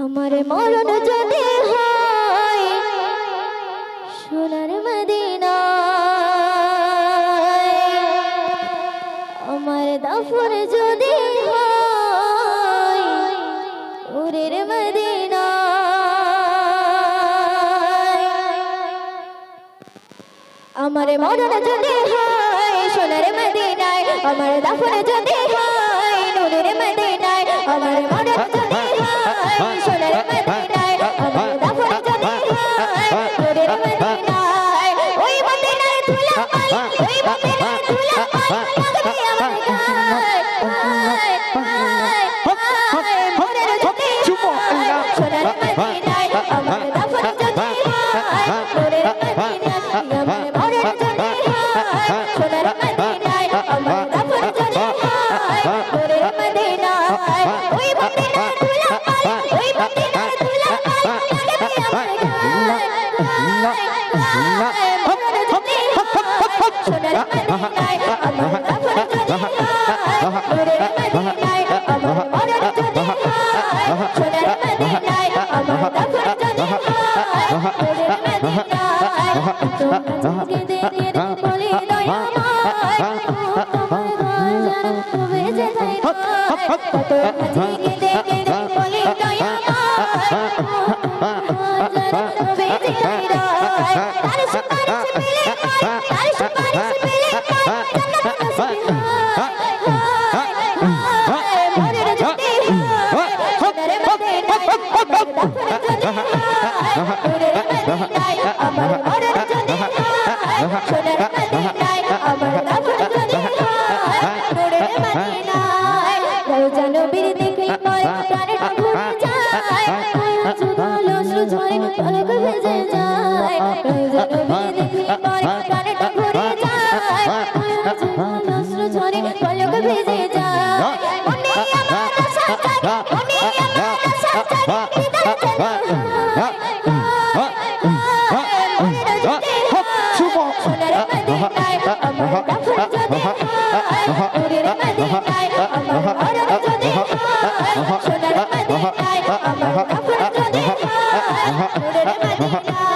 আমার মরণ যদি হয় সোনার মদিনায়, আমার দাফন যদি হয় উরের মদিনায়, আমার মরণ যদি হয় সোনার মদিনায়, আমার দাফন যদি হয় নূরের মদিনায়, আমার মরণ যদি হয় সোনার মদিনায়, আমার দাফন যদি হয় নূরের মদিনায়, ওই মদিনায় ধুলা পাই, ওই মদিনায় ধুলা পাই লাগবে আমার গায়, মরণ যদি হয় সোনার মদিনায়, আমার দাফন যদি হয় নূরের মদিনায়, আমার মরণ যদি হয় সোনার মদিনায়, আমার দাফন যদি হয় নূরের মদিনায়, ওই মদিনায় ধুলা পাই, ওই মদিনায় ধুলা পাই লাগবে আমার গায়, মরণ যদি হয় সোনার মদিনায়, আমার দাফন যদি হয় নূরের মদিনায়, আমার মরণ যদি হয় সোনার মদিনায়, আমার দাফন যদি হয় নূরের মদিনায়, তোমরা জেগে দেখে বলি দয়াময়, তোমার ভাষার বেঁচে যাই নয়, তোমরা জেগে দেখে বলি দয়াময়, তোমার বেঁচে যাই নয়, তার সুপারিশ পেলে পাই, তার সুপারিশ পেলে পাই জান্নাত নসিব হয়, মরণ যদি হয় সোনার মদিনায়, আমার দাফন যদি হয় নূরের মদিনায়, আমার মরণ যদি হয় সোনার মদিনায়, আমার দাফন যদি হয় নূরের মদিনায়, রওজা নবীর দেখে পরে প্রাণটা ভরে যায়, শুধু অশ্রু ঝরে পলক ভেজে যায়, রওজা নবীর দেখে পরে প্রাণটা ভরে যায়, শুধু অশ্রু ঝরে পলক ভেজে যায়, মনে আমার আশা জাগে, মনে আমার আশা জাগে, হৃদয় জাগে মরণ যদি হয় সোনার মদিনায়, আমার দাফন যদি হয় নূরের মদিনায়, আমার মরণ যদি হয় সোনার মদিনায়, আমার দাফন যদি হয় নূরের মদিনায়,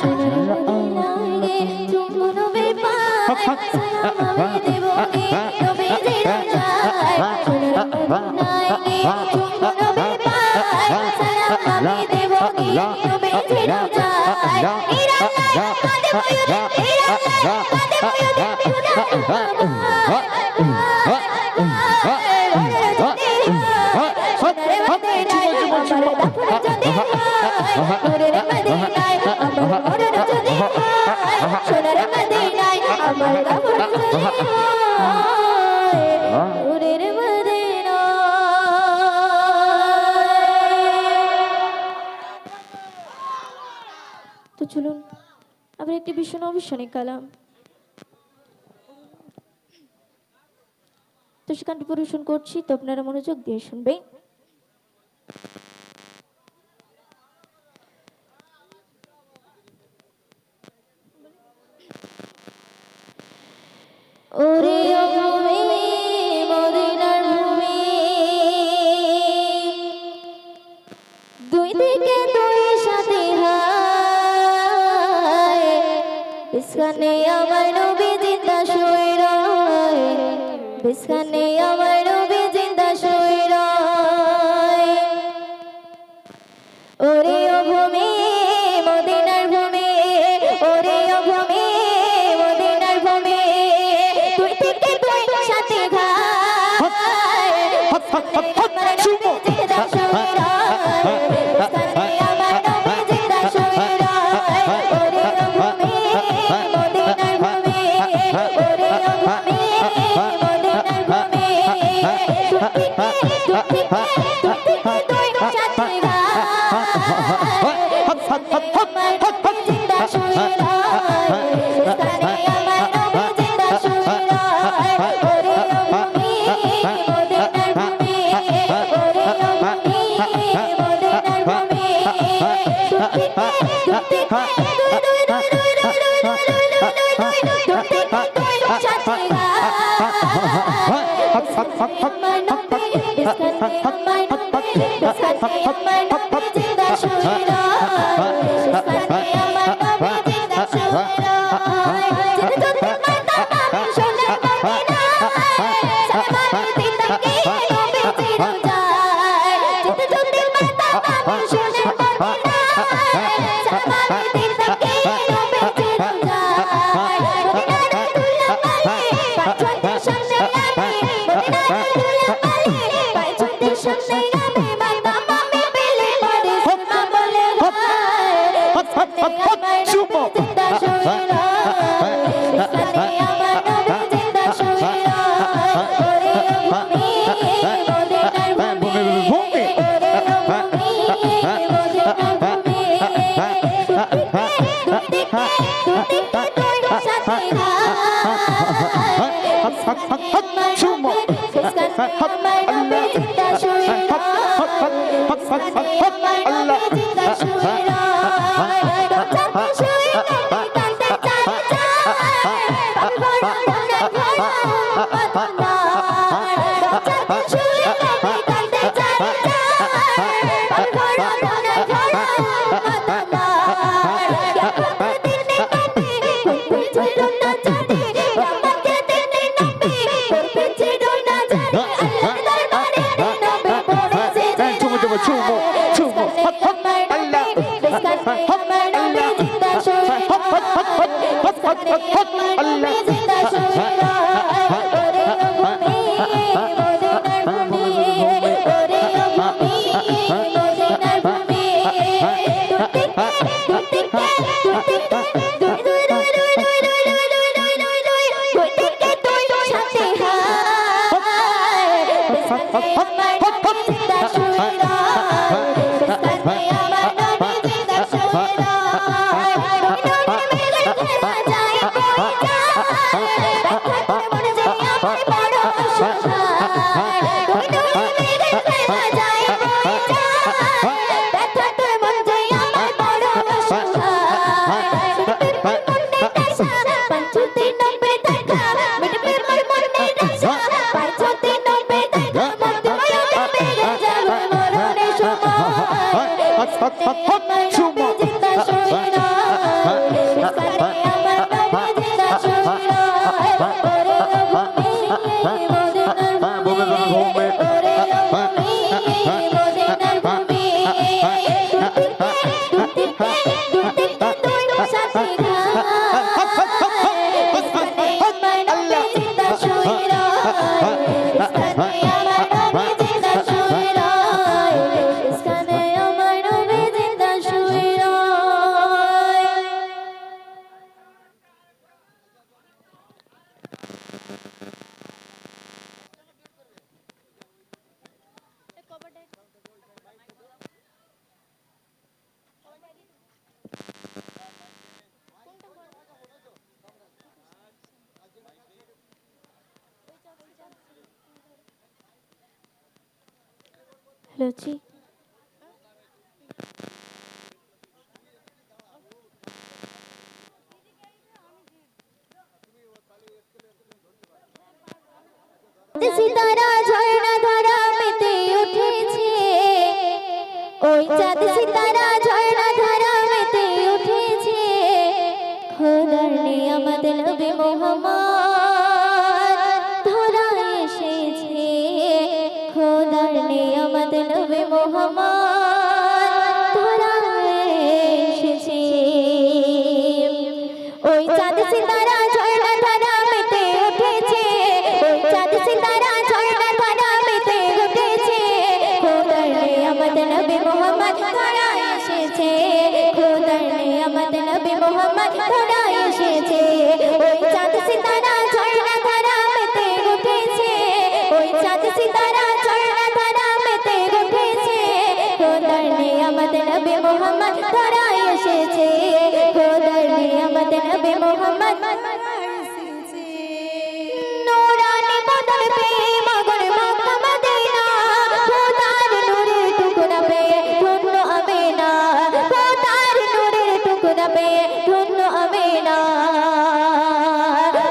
সোনার মদিনায় গে চুম্বু নবী পায়, সালাম আমি দেব গে নবীজির যায়, সোনার মদিনায় গে চুম্বু নবী পায়, সালাম আমি দেব গে নবীজির যায়, ইরাল্লাহ কাদে ময়ূরে, ইরাল্লাহ কাদে ময়ূরে খুদা মরণ যদি হয় সোনার মদিনায়, আমার দাফন যদি হয় নূরের মদিনায়, আমার মরণ যদি হয় সোনার মদিনায়, আমার দাফন যদি হয় নূরের মদিনায়। তো চলুন আবার একটি ভীষণ অবিস্মরণীয় কালাম তো সেখানটি পরিবেশন করছি, তো আপনারা মনোযোগ দিয়ে শুনবেন। ওরে ভূমি মদিনার ভূমি, দুই দিকে দুই সাথে হায়, বিছানে আমার নবী জিন্দা শুয়ে রয়, বিছানে আমার নবী জিন্দা শুয়ে রয়, ওরে ও ভূমি মদিনার ভূমি, ওরে ও ভূমি মদিনার ভূমি, দুই থেকে দুই সাথে ঘায়, আমার নবী জিন্দা শুয়ে রয়, বিছানে আমার নবী জিন্দা শুয়ে রয়, ওরে ও ভূমি মদিনার ভূমি, ওরে ও ভূমি মদিনার ভূমি, দুই থেকে দুই সাথে ঘায়, আমার নবী জিন্দা শুয়ে রয়, বিছানে আমার নবী জিন্দা শুয়ে রয়, ওরে ও ভূমি মদিনার ভূমি, আমার নবী জিন্দা শুয়ে রয় স্থানে আমার নবী জিন্দা শুয়ে রয় যেতে যেতে মাতা সোনার মদিনায় সালাম দিতে গিয়ে নবী জিরো যায় যেতে যেতে মাতা সোনার মদিনায় সালাম দিতে গিয়ে নবী জিরো যায় মদিনার দুলাভাই পাঁচজনের সামনে আমি মদিনার দুলাভাই পাঁচজনের সামনে আমি মাতা মামি পেলে পরে সুমা বলে চুমো জিন্দা শুয়ে রয় স্থানে আমার নবী জিন্দা শুয়ে রয় ওরে ভূমি মদিনার ভূমি ভূমি ওরে ভূমি মদিনার ভূমি তুই সাথে চুমো আমার নবী জিন্দা শুয়ে রয় স্থানে আমার নবী জিন্দা শুয়ে রয় রোজাতে শুয়ে নবী কাঁদতে চায় চায় ভরা মনে ভরা মদনা রোজাতে শুয়ে নবী কাঁদতে চায় চায় ভরা মনে ভরা মদনা দিনে নবী কোন ছিল না জানি আমাকে দিনে নবী কোন ছিল না জানি আল্লাহর দরবারে নবী পড়েছে যে চুমো চুমো চুমো চুমো আল্লাহ আমার নবী জিন্দা শুয়ে আল্লাহ জিন্দা শুয়ে ওরে ভূমি মদিনার ভূমি ওরে ভূমি মদিনার ভূমি চুমো লুচি সিতারা ঝর্ণা ধারা মেতে উঠেছে ওই চাঁদ সিতারা ঝর্ণা ধারা মেতে উঠেছে খোদার নিয়ামত নবী মুহাম্মদ ধরা এসেছে খোদার নিয়ামত নবী মুহাম্মদ ধরা এসেছে ওই চাঁদ সিতারা ঝর্ণা ধারা মেতে উঠেছে ওই চাঁদ সিতারা ঝর্ণা ধারা মেতে উঠেছে খোদার নিয়ামত নবী মুহাম্মদ ধরা এসেছে খোদার নিয়ামত নবী মুহাম্মদ ধরা এসেছে ওই চাঁদ সিতারা ঝর্ণা ধারা মেতে উঠেছে ওই চাঁদ সিতারা ঝর্ণা ধারা মেতে উঠেছে খোদার নিয়ামত নবী মুহাম্মদ ধরা এসেছে খোদার নিয়ামত নবী মুহাম্মদ নূরানি বদন পে মগন মক্কা মদিনা খোদার নূরের টুকরা পে ধন্য আমিনা খোদার নূরের টুকরা পে ধন্য আমিনা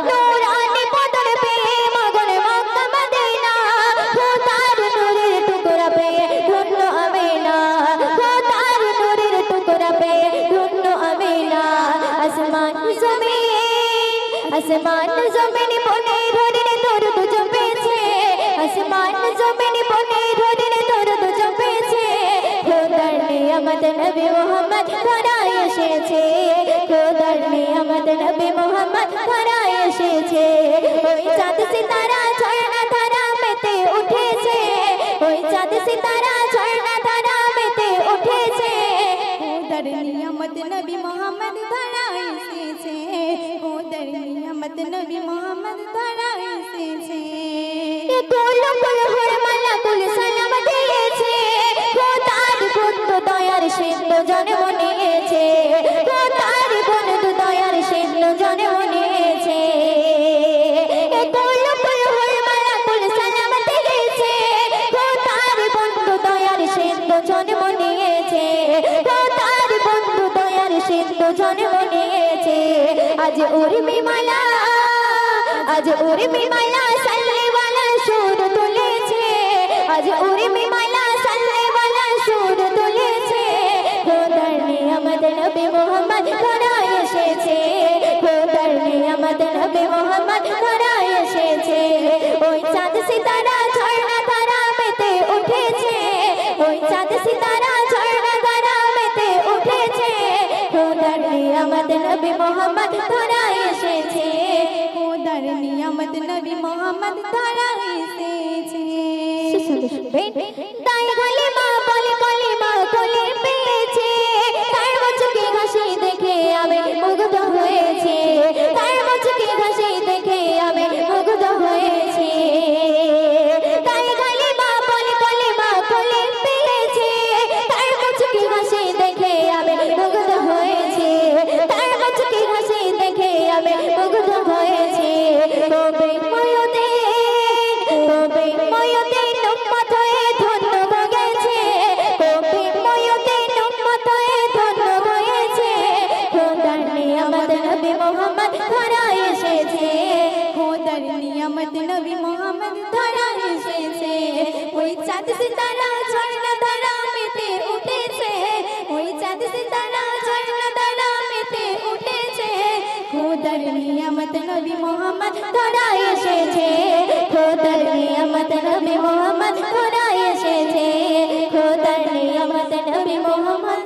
নূরানি বদন পে মগন মক্কা মদিনা খোদার নূরের টুকরা পে ধন্য আমিনা আসমান জমিন বনে ধরে দরুদ জপেছে আসমান জমিন বনে ধরে দরুদ জপেছে খোদার নিয়ামত নবী মোহাম্মদ ধরায় এসেছে খোদার নিয়ামত নবী মোহাম্মদ ধরায় এসেছে ওই চাঁদ সিতারা ঝর্ণা ধারা মেতে উঠেছে ওই চাঁদ সিতারা ঝর্ণা ধারা মেতে উঠেছে খোদার নিয়ামত নবী মোহাম্মদ ধরায় এসেছে খোদার নিয়ামত নবী মোহাম্মদ ধরায় এসেছে কুল কুল হুরমালা কুল সালাম দিয়েছে খোদার বন্ধু দয়ার সিন্ধু জন্ম নিয়েছে খোদার বন্ধু দয়ার সিন্ধু জন্ম নিয়েছে কুল কুল হুরমালা কুল সালাম দিয়েছে খোদার বন্ধু দয়ার সিন্ধু জন্ম নিয়েছে খোদার বন্ধু দয়ার সিন্ধু জন্ম নিয়েছে আজ উর্মি মালা আজ উর্মি মালা সাল্লেওয়ালা সুর তুলেছে আজ উর্মি মালা সাল্লেওয়ালা সুর তুলেছে খোদার নিয়ামত নবী মোহাম্মদ ধরায় এসেছে খোদার নিয়ামত নবী মোহাম্মদ ধরায় এসেছে ওই চাঁদ সিতারা ঝর্ণা ধারা মেতে উঠেছে ওই চাঁদ সিতারা ঝর্ণা ধারা মেতে উঠেছে খোদার নিয়ামত নবী মোহাম্মদ ধরায় এসেছে খোদার নিয়ামত নবী মোহাম্মদ ধরায় এসেছে তাই কালিমা বলে কালিমা কোলে পেয়েছে তার মুচকি হাসি দেখে আমি মুগ্ধ হয়েছি তার মুচকি হাসি দেখে আমি মুগ্ধ হয়েছি তাই কালিমা বলে কালিমা কোলে পেয়েছে তার মুচকি হাসি দেখে আমি মুগ্ধ হয়েছি তার মুচকি হাসি দেখে আমি মুগ্ধ হয়েছি তবে ময়ূদিন উম্মত হয়ে ধন্য হয়েছে কবি ময়ূদিন উম্মত হয়ে ধন্য হয়েছে খোদার নিয়ামত নবী মোহাম্মদ ধরায় এসেছে খোদার নিয়ামত নবী মোহাম্মদ ধরায় এসেছে ওই চাঁদ সিতারা ঝর্ণা ধারা মেতে উঠেছে ওই চাঁদ সিতারা ঝর্ণা ধারা মেতে উঠেছে খোদার নিয়ামত নবী মোহাম্মদ ধরায় এসেছে খোদার নিয়ামত নবী মোহাম্মদ ধরায় এসেছে খোদার নিয়ামত নবী মোহাম্মদ